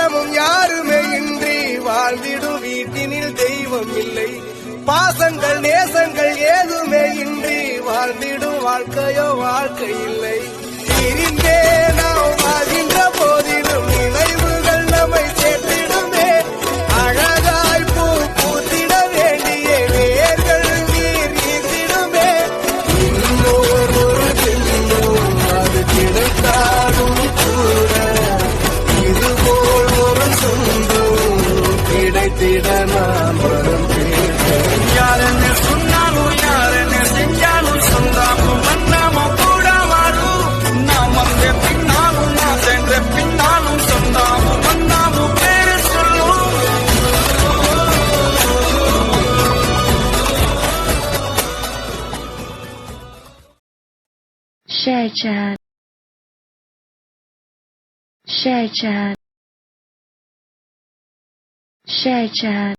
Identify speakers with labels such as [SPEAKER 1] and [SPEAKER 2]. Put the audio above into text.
[SPEAKER 1] அன்னமும் யாருமே இன்றி வாழ்ந்திடும் வீட்டினில் தெய்வம் இல்லை. பாசங்கள் நேசங்கள் ஏதுமே இன்றி வாழ்ந்திடும் வாழ்க்கையோ வாழ்க்கை இல்லை. பிரிந்தே நாம் வாழ்கின்ற போதிலும் நினைவுகள் நம்மை சேர்த்திடுமே. அழகாய் பூ பூத்திட வேண்டிய வேர்கள் நீர் ஈர்த்திடுமே. இன்னொரு தின்னும் அது கிடைத்தாலும் கூட இதுபோல் ஒரு சொந்தம் கிடைத்திட நாம் வரம் தேட.
[SPEAKER 2] யாருன்னு சொன்னாலும் யாருன்னு செஞ்சாலும் சொந்தாலும் வண்ணமும் கூட வரும். நாம் வந்து பின்னாலும் நான் சென்ற பின்னாலும் சொந்தாலும் வண்ணமும் பேரு சொல்லும்.
[SPEAKER 3] Share chat. Share chat. Share chat.